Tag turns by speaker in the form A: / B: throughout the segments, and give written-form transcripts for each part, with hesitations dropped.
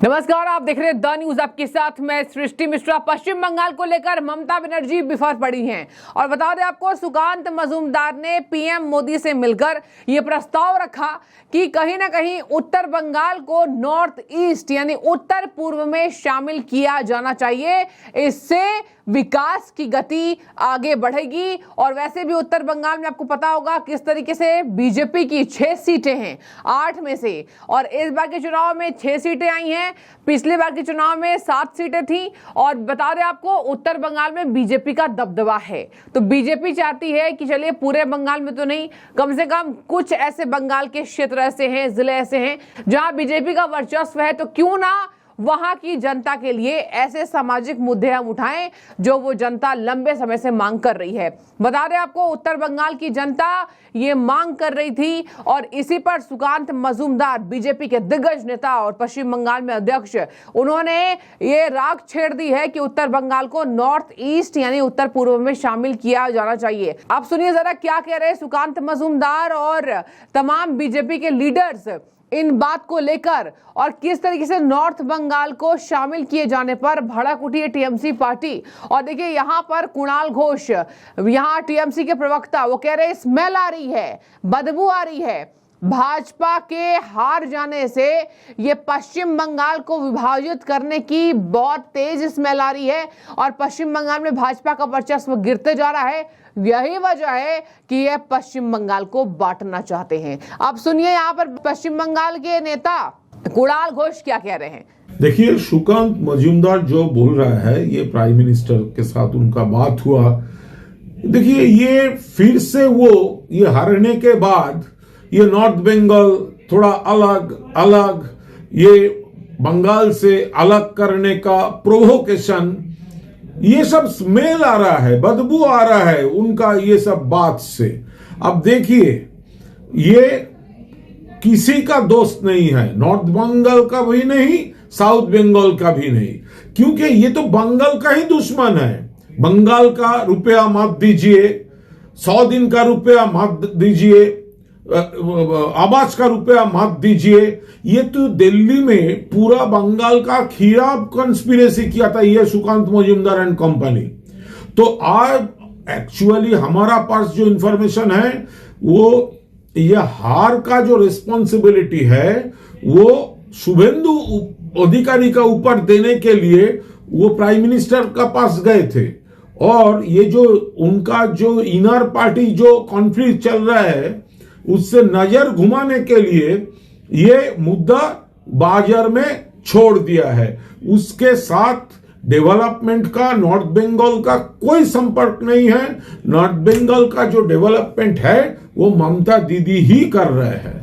A: नमस्कार, आप देख रहे हैं द न्यूज। आपके साथ मैं सृष्टि मिश्रा। पश्चिम बंगाल को लेकर ममता बनर्जी बिफर पड़ी हैं और बता दें आपको, सुकांत मजूमदार ने पीएम मोदी से मिलकर यह प्रस्ताव रखा कि कहीं ना कहीं उत्तर बंगाल को नॉर्थ ईस्ट यानी उत्तर पूर्व में शामिल किया जाना चाहिए। इससे विकास की गति आगे बढ़ेगी। और वैसे भी उत्तर बंगाल में आपको पता होगा किस तरीके से बीजेपी की 6 सीटें हैं 8 में से, और इस बार के चुनाव में 6 सीटें आई हैं। पिछले बार के चुनाव में 7 सीटें थी। और बता दें आपको, उत्तर बंगाल में बीजेपी का दबदबा है। तो बीजेपी चाहती है कि चलिए पूरे बंगाल में तो नहीं, कम से कम कुछ ऐसे बंगाल के क्षेत्र ऐसे हैं, जिले ऐसे हैं जहां बीजेपी का वर्चस्व है, तो क्यों ना वहां की जनता के लिए ऐसे सामाजिक मुद्दे हम उठाएं जो वो जनता लंबे समय से मांग कर रही है। बता दें आपको, उत्तर बंगाल की जनता ये मांग कर रही थी और इसी पर सुकांत मजूमदार, बीजेपी के दिग्गज नेता और पश्चिम बंगाल में अध्यक्ष, उन्होंने ये राग छेड़ दी है कि उत्तर बंगाल को नॉर्थ ईस्ट यानी उत्तर पूर्व में शामिल किया जाना चाहिए। आप सुनिए जरा क्या कह रहे हैं सुकांत मजूमदार और तमाम बीजेपी के लीडर्स इन बात को लेकर, और किस तरीके से नॉर्थ बंगाल को शामिल किए जाने पर भड़क उठी है टीएमसी पार्टी। और देखिए यहाँ पर कुणाल घोष, यहाँ टीएमसी के प्रवक्ता, वो कह रहे हैं स्मेल आ रही है, बदबू आ रही है। भाजपा के हार जाने से ये पश्चिम बंगाल को विभाजित करने की बहुत तेज स्मेल आ रही है और पश्चिम बंगाल में भाजपा का वर्चस्व गिरते जा रहा है। यही वजह है कि ये पश्चिम बंगाल को बांटना चाहते हैं। अब सुनिए यहाँ पर पश्चिम बंगाल के नेता कुणाल घोष क्या कह रहे हैं।
B: देखिए, सुकांत मजूमदार जो बोल रहा है, ये प्राइम मिनिस्टर के साथ उनका बात हुआ। देखिए, ये फिर से वो ये हारने के बाद ये नॉर्थ बंगाल थोड़ा अलग ये बंगाल से अलग करने का प्रोवोकेशन, ये सब स्मेल आ रहा है, बदबू आ रहा है उनका ये सब बात से। अब देखिए, ये किसी का दोस्त नहीं है, नॉर्थ बंगाल का भी नहीं, साउथ बंगाल का भी नहीं, क्योंकि ये तो बंगाल का ही दुश्मन है। बंगाल का रुपया मत दीजिए, 100 दिन का रुपया मत दीजिए, आवास का रुपया मत दीजिए। ये तो दिल्ली में पूरा बंगाल का खिलाफ कंस्पिरेसी किया था ये सुकांत मजूमदार एंड कंपनी। तो आज एक्चुअली हमारा पास जो इंफॉर्मेशन है, वो ये हार का जो रिस्पॉन्सिबिलिटी है वो शुभेंदु अधिकारी का ऊपर देने के लिए वो प्राइम मिनिस्टर का पास गए थे। और ये जो उनका जो इनर पार्टी जो कॉन्फ्लिक्ट चल रहा है, उससे नजर घुमाने के लिए ये मुद्दा बाजार में छोड़ दिया है। उसके साथ डेवलपमेंट का नॉर्थ बंगाल का कोई संपर्क नहीं है। नॉर्थ बंगाल का जो डेवलपमेंट है वो ममता दीदी ही कर रहे हैं।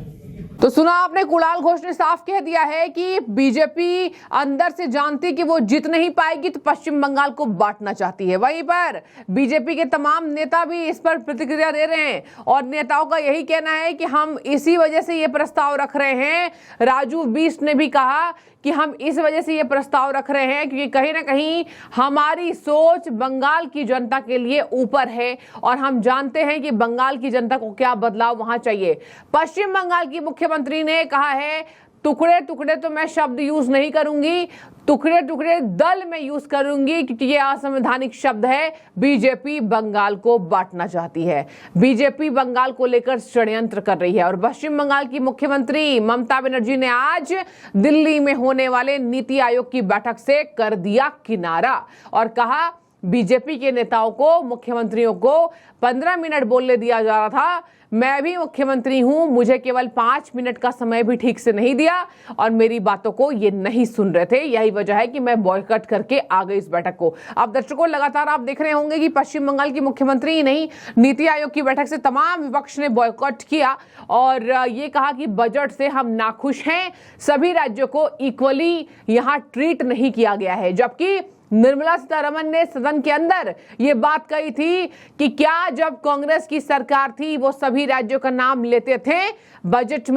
A: तो सुना आपने, कुणाल घोष ने साफ कह दिया है कि बीजेपी अंदर से जानती कि वो जीत नहीं पाएगी, तो पश्चिम बंगाल को बांटना चाहती है। वहीं पर बीजेपी के तमाम नेता भी इस पर प्रतिक्रिया दे रहे हैं और नेताओं का यही कहना है कि हम इसी वजह से ये प्रस्ताव रख रहे हैं। राजू बिष्ट ने भी कहा कि हम इस वजह से ये प्रस्ताव रख रहे हैं क्योंकि कहीं ना कहीं हमारी सोच बंगाल की जनता के लिए ऊपर है और हम जानते हैं कि बंगाल की जनता को क्या बदलाव वहां चाहिए। पश्चिम बंगाल की मुख्यमंत्री ने कहा है, टुकड़े टुकड़े तो मैं शब्द यूज नहीं करूंगी, टुकड़े टुकड़े दल में यूज करूंगी क्योंकि ये असंवैधानिक शब्द है। बीजेपी बंगाल को बांटना चाहती है, बीजेपी बंगाल को लेकर षड्यंत्र कर रही है। और पश्चिम बंगाल की मुख्यमंत्री ममता बनर्जी ने आज दिल्ली में होने वाले नीति आयोग की बैठक से कर दिया किनारा और कहा, बीजेपी के नेताओं को, मुख्यमंत्रियों को 15 मिनट बोलने दिया जा रहा था। मैं भी मुख्यमंत्री हूं, मुझे केवल 5 मिनट का समय भी ठीक से नहीं दिया और मेरी बातों को ये नहीं सुन रहे थे। यही वजह है कि मैं बॉयकॉट करके आ गई इस बैठक को। अब दर्शकों, लगातार आप देख रहे होंगे कि पश्चिम बंगाल की मुख्यमंत्री ही नहीं, नीति आयोग की बैठक से तमाम विपक्ष ने बॉयकॉट किया और ये कहा कि बजट से हम नाखुश हैं। सभी राज्यों को इक्वली यहां ट्रीट नहीं किया गया है। जबकि निर्मला सीतारमण ने सदन के अंदर ये बात कही थी कि क्या जब कांग्रेस की सरकार थी वो सभी राज्यों का नाम लेते थे बजट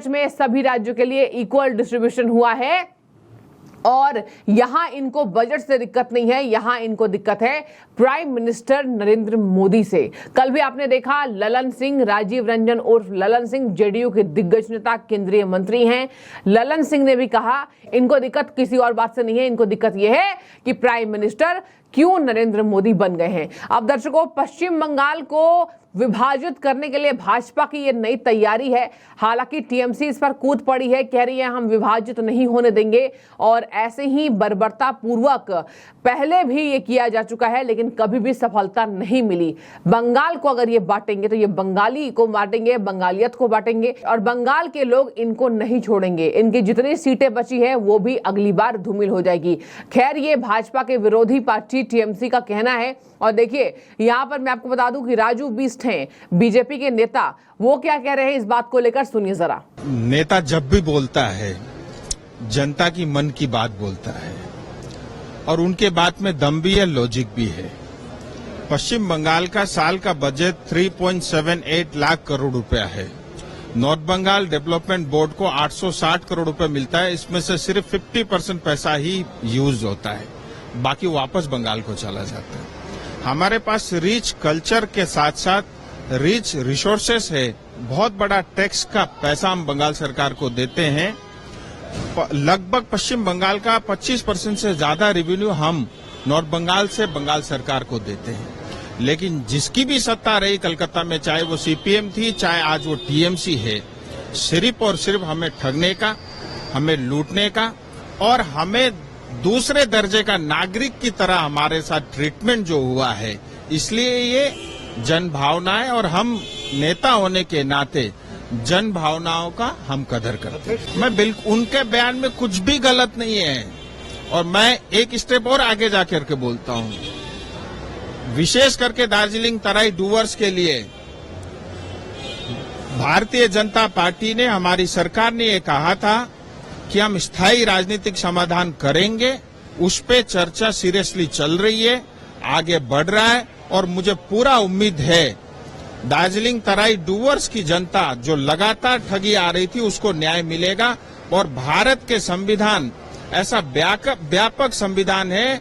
A: में सभी राज्यों के लिए इक्वल डिस्ट्रीब्यूशन हुआ है और यहां इनको बजट से दिक्कत नहीं है, यहां इनको दिक्कत है प्राइम मिनिस्टर नरेंद्र मोदी से। कल भी आपने देखा ललन सिंह, राजीव रंजन उर्फ ललन सिंह, जेडीयू के दिग्गज नेता, केंद्रीय मंत्री हैं, ललन सिंह ने भी कहा इनको दिक्कत किसी और बात से नहीं है, इनको दिक्कत यह है कि प्राइम मिनिस्टर क्यों नरेंद्र मोदी बन गए हैं। अब दर्शकों, पश्चिम बंगाल को विभाजित करने के लिए भाजपा की ये नई तैयारी है। हालांकि टीएमसी इस पर कूद पड़ी है, कह रही है हम विभाजित नहीं होने देंगे, और ऐसे ही बर्बरता पूर्वक पहले भी ये किया जा चुका है, लेकिन कभी भी सफलता नहीं मिली। बंगाल को अगर ये बांटेंगे तो ये बंगाली को बांटेंगे, बंगालियत को बांटेंगे, और बंगाल के लोग इनको नहीं छोड़ेंगे। इनकी जितनी सीटें बची है वो भी अगली बार धूमिल हो जाएगी। खैर, ये भाजपा के विरोधी पार्टी टीएमसी का कहना है। और देखिए, यहां पर मैं आपको बता दूं कि राजू बिस्ट हैं बीजेपी के नेता, वो क्या कह रहे हैं इस बात को लेकर, सुनिए जरा।
C: नेता जब भी बोलता है जनता की मन की बात बोलता है, और उनके बात में दम भी है, लॉजिक भी है। पश्चिम बंगाल का साल का बजट 3.78 लाख करोड़ रुपया है। नॉर्थ बंगाल डेवलपमेंट बोर्ड को 860 करोड़ रुपए मिलता है, इसमें से सिर्फ 50% पैसा ही यूज होता है, बाकी वापस बंगाल को चला जाता है। हमारे पास रिच कल्चर के साथ साथ रिच रिसोर्सेस है, बहुत बड़ा टैक्स का पैसा हम बंगाल सरकार को देते हैं। लगभग पश्चिम बंगाल का 25% से ज्यादा रेवेन्यू हम नॉर्थ बंगाल से बंगाल सरकार को देते हैं। लेकिन जिसकी भी सत्ता रही कलकत्ता में, चाहे वो सीपीएम थी, चाहे आज वो टीएमसी है, सिर्फ और सिर्फ हमें ठगने का, हमें लूटने का, और हमें दूसरे दर्जे का नागरिक की तरह हमारे साथ ट्रीटमेंट जो हुआ है, इसलिए ये जन भावनाएं, और हम नेता होने के नाते जन भावनाओं का हम कदर करते हैं। मैं बिल्कुल, उनके बयान में कुछ भी गलत नहीं है, और मैं एक स्टेप और आगे जाकर के बोलता हूं, विशेष करके दार्जिलिंग तराई डूवर्स के लिए भारतीय जनता पार्टी ने, हमारी सरकार ने ये कहा था कि हम स्थायी राजनीतिक समाधान करेंगे। उस पे चर्चा सीरियसली चल रही है, आगे बढ़ रहा है, और मुझे पूरा उम्मीद है दार्जिलिंग तराई डूवर्स की जनता जो लगातार ठगी आ रही थी उसको न्याय मिलेगा। और भारत के संविधान ऐसा व्यापक संविधान है,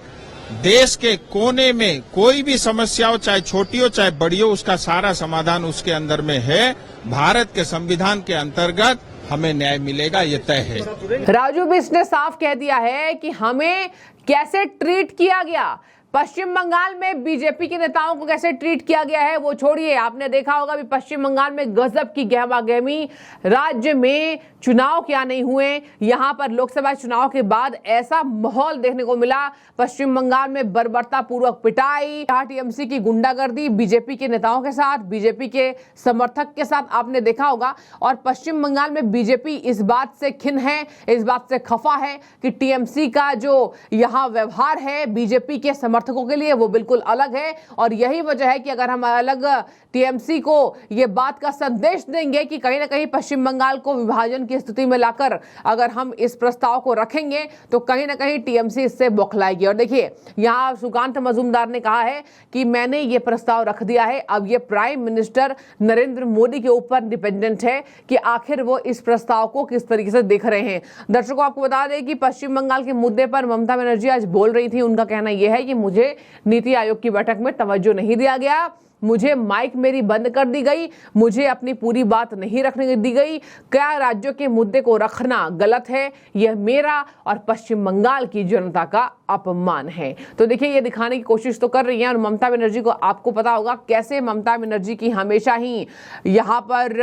C: देश के कोने में कोई भी समस्या हो, चाहे छोटी हो चाहे बड़ी हो, उसका सारा समाधान उसके अंदर में है। भारत के संविधान के अंतर्गत हमें न्याय मिलेगा, ये तय है।
A: राजू बिस्ट ने साफ कह दिया है कि हमें कैसे ट्रीट किया गया, पश्चिम बंगाल में बीजेपी के नेताओं को कैसे ट्रीट किया गया है वो छोड़िए। आपने देखा होगा भी पश्चिम बंगाल में गजब की गहमागहमी, राज्य में चुनाव क्या नहीं हुए, यहां पर लोकसभा चुनाव के बाद ऐसा माहौल देखने को मिला। पश्चिम बंगाल में बर्बरता पूर्वक पिटाई, टीएमसी की गुंडागर्दी बीजेपी के नेताओं के साथ, बीजेपी के समर्थक के साथ आपने देखा होगा। और पश्चिम बंगाल में बीजेपी इस बात से खिन्न है, इस बात से खफा है कि टीएमसी का जो यहां व्यवहार है बीजेपी के समर्थकों के लिए वो बिल्कुल अलग है। और यही वजह है कि अगर हम अलग टीएमसी को ये बात का संदेश देंगे कि कहीं ना कहीं पश्चिम बंगाल को विभाजन की स्थिति में लाकर अगर हम इस प्रस्ताव को रखेंगे तो कहीं ना कहीं टीएमसी इससे बौखलाएगी। और देखिए, यहां सुकांत मजूमदार ने कहा है कि मैंने ये प्रस्ताव रख दिया है, अब ये प्राइम मिनिस्टर नरेंद्र मोदी के ऊपर डिपेंडेंट है कि आखिर वो इस प्रस्ताव को किस तरीके से देख रहे हैं। दर्शकों, आपको बता दें कि पश्चिम बंगाल के मुद्दे पर ममता बनर्जी आज बोल रही थी। उनका कहना यह है कि मुझे नीति आयोग की बैठक में तवज्जो नहीं दिया गया, मुझे माइक मेरी बंद कर दी गई, मुझे अपनी पूरी बात नहीं रखने दी गई। क्या राज्यों के मुद्दे को रखना गलत है? यह मेरा और पश्चिम बंगाल की जनता का अपमान है। तो देखिए, ये दिखाने की कोशिश तो कर रही है। और ममता बनर्जी को आपको पता होगा कैसे ममता बनर्जी की हमेशा ही यहाँ पर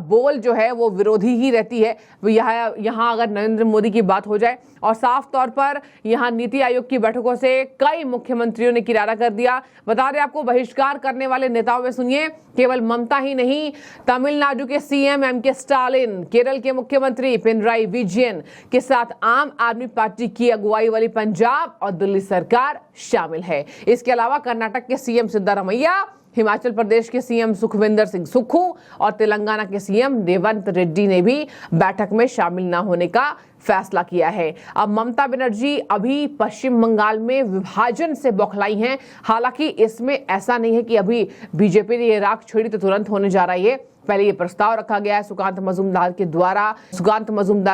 A: बोल जो है वो विरोधी ही रहती है। यहाँ अगर नरेंद्र मोदी की बात हो जाए, और साफ तौर पर यहाँ नीति आयोग की बैठकों से कई मुख्यमंत्रियों ने किनारा कर दिया। बता दें आपको, बहिष्कार करने वाले नेताओं में सुनिए, केवल ममता ही नहीं, तमिलनाडु के सीएम एम के स्टालिन, केरल के मुख्यमंत्री पिनराई विजयन के साथ आम आदमी पार्टी की अगुवाई वाली पंजाब और दिल्ली सरकार शामिल है। इसके अलावा कर्नाटक के सीएम सिद्धारमैया, हिमाचल प्रदेश के सीएम सुखविंदर सिंह सुक्खू और तेलंगाना के सीएम रेवंत रेड्डी ने भी बैठक में शामिल न होने का फैसला किया है। अब ममता बनर्जी अभी पश्चिम बंगाल में विभाजन से बौखलाई हैं। हालांकि इसमें ऐसा नहीं है कि अभी बीजेपी ने ये राख छोड़ी तो तुरंत होने जा रही है। पहले ये प्रस्ताव रखा गया है सुकांत मजूमदार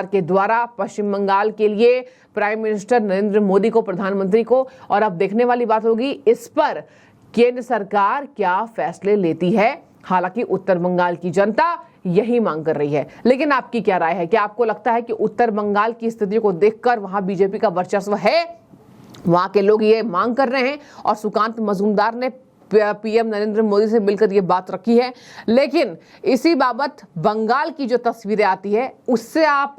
A: के द्वारा पश्चिम बंगाल के लिए प्राइम मिनिस्टर नरेंद्र मोदी को, प्रधानमंत्री को। और अब देखने वाली बात होगी इस पर केंद्र सरकार क्या फैसले लेती है। हालांकि उत्तर बंगाल की जनता यही मांग कर रही है, लेकिन आपकी क्या राय है? क्या आपको लगता है कि उत्तर बंगाल की स्थिति को देखकर वहां बीजेपी का वर्चस्व है, वहां के लोग ये मांग कर रहे हैं और सुकांत मजूमदार ने पीएम नरेंद्र मोदी से मिलकर ये बात रखी है? लेकिन इसी बाबत बंगाल की जो तस्वीरें आती है उससे आप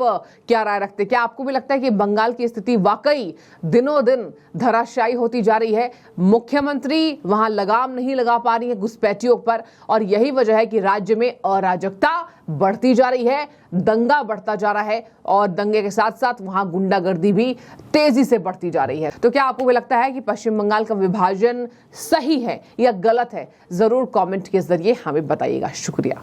A: क्या राय रखते हैं? क्या आपको भी लगता है कि बंगाल की स्थिति वाकई दिनों दिन धराशायी होती जा रही है? मुख्यमंत्री वहां लगाम नहीं लगा पा रही है घुसपैठियों पर, और यही वजह है कि राज्य में अराजकता बढ़ती जा रही है, दंगा बढ़ता जा रहा है और दंगे के साथ साथ वहां गुंडागर्दी भी तेजी से बढ़ती जा रही है। तो क्या आपको भी लगता है कि पश्चिम बंगाल का विभाजन सही है या गलत है? जरूर कमेंट के जरिए हमें बताइएगा। शुक्रिया।